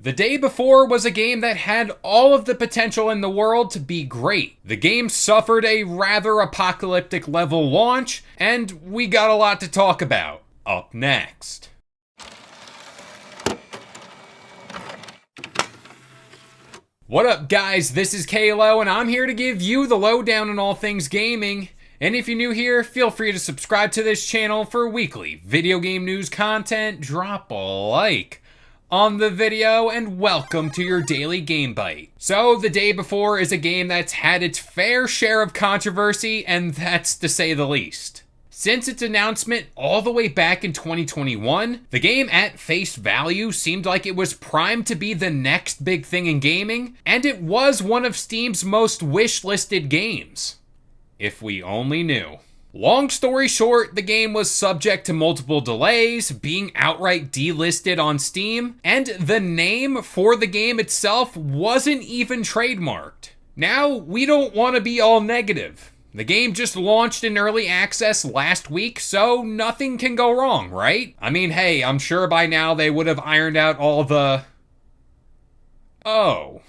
The Day Before was a game that had all of the potential in the world to be great. The game suffered a rather apocalyptic level launch, and we got a lot to talk about. Up next. What up, guys? This is Kalo, and I'm here to give you the lowdown on all things gaming. And if you're new here, feel free to subscribe to this channel for weekly video game news content. Drop a like on the video, and welcome to your daily Game Bite. So, The Day Before is a game that's had its fair share of controversy, and that's to say the least. Since its announcement all the way back in 2021, the game at face value seemed like it was primed to be the next big thing in gaming, and it was one of Steam's most wish-listed games. If we only knew. Long story short, the game was subject to multiple delays, being outright delisted on Steam, and the name for the game itself wasn't even trademarked. Now, we don't want to be all negative. The game just launched in early access last week, so nothing can go wrong, right? I mean, hey, I'm sure by now they would have ironed out all the... Oh.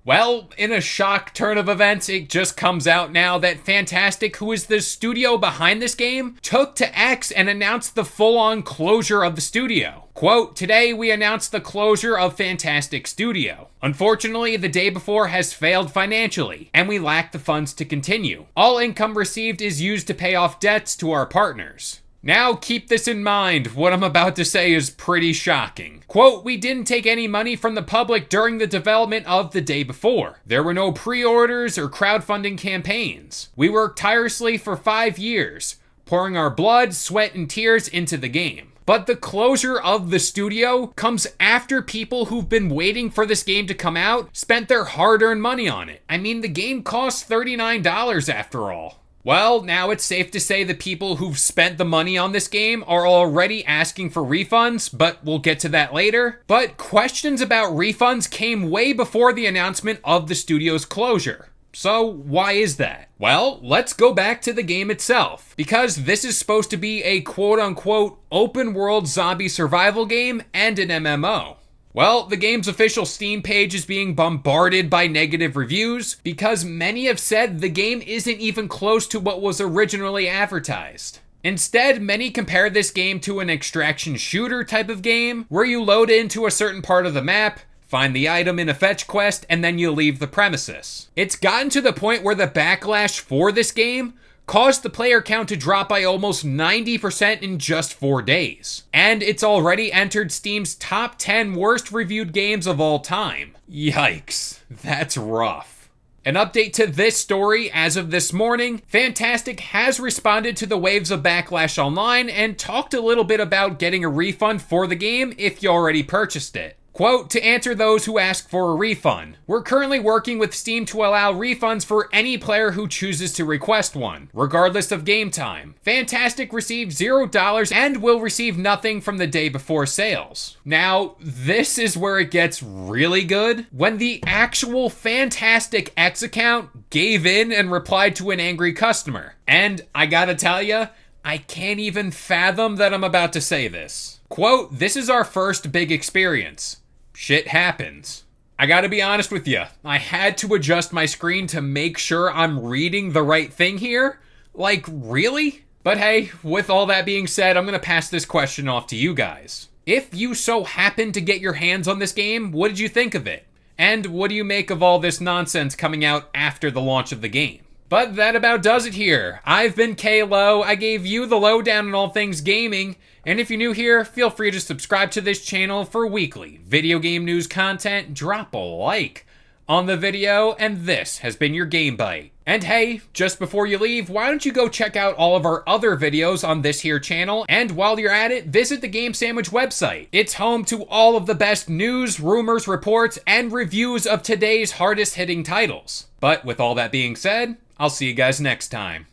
Well, in a shock turn of events, it just comes out now that Fntastic, who is the studio behind this game, took to X and announced the full-on closure of the studio. Quote, "Today we announced the closure of Fntastic Studio. Unfortunately, The Day Before has failed financially, and we lack the funds to continue. All income received is used to pay off debts to our partners." Now, keep this in mind, what I'm about to say is pretty shocking. Quote, "We didn't take any money from the public during the development of The Day Before. There were no pre-orders or crowdfunding campaigns. We worked tirelessly for 5 years, pouring our blood, sweat, and tears into the game. But the closure of the studio comes after people who've been waiting for this game to come out spent their hard-earned money on it. I mean, the game costs $39 after all." Well, now it's safe to say the people who've spent the money on this game are already asking for refunds, but we'll get to that later. But questions about refunds came way before the announcement of the studio's closure. So why is that? Well, let's go back to the game itself, because this is supposed to be a quote-unquote open-world zombie survival game and an MMO. Well, the game's official Steam page is being bombarded by negative reviews because many have said the game isn't even close to what was originally advertised. Instead, many compare this game to an extraction shooter type of game where you load into a certain part of the map, find the item in a fetch quest, and then you leave the premises. It's gotten to the point where the backlash for this game caused the player count to drop by almost 90% in just 4 days. And it's already entered Steam's top 10 worst reviewed games of all time. Yikes, that's rough. An update to this story as of this morning, Fntastic has responded to the waves of backlash online and talked a little bit about getting a refund for the game if you already purchased it. Quote, "To answer those who ask for a refund, we're currently working with Steam to allow refunds for any player who chooses to request one, regardless of game time. Fntastic received $0 and will receive nothing from The Day Before sales." Now, this is where it gets really good. When the actual Fntastic X account gave in and replied to an angry customer. And I gotta tell ya, I can't even fathom that I'm about to say this. Quote, "This is our first big experience. Shit happens. I gotta be honest with you, I had to adjust my screen to make sure I'm reading the right thing here. Like, really? But hey, with all that being said, I'm gonna pass this question off to you guys. If you so happen to get your hands on this game, what did you think of it? And what do you make of all this nonsense coming out after the launch of the game? But that about does it here. I've been Kalo. I gave you the lowdown on all things gaming. And if you're new here, feel free to subscribe to this channel for weekly video game news content. Drop a like on the video, and this has been your Game Bite. And hey, just before you leave, why don't you go check out all of our other videos on this here channel, and while you're at it, visit the Game Sandwich website. It's home to all of the best news, rumors, reports, and reviews of today's hardest hitting titles. But with all that being said, I'll see you guys next time.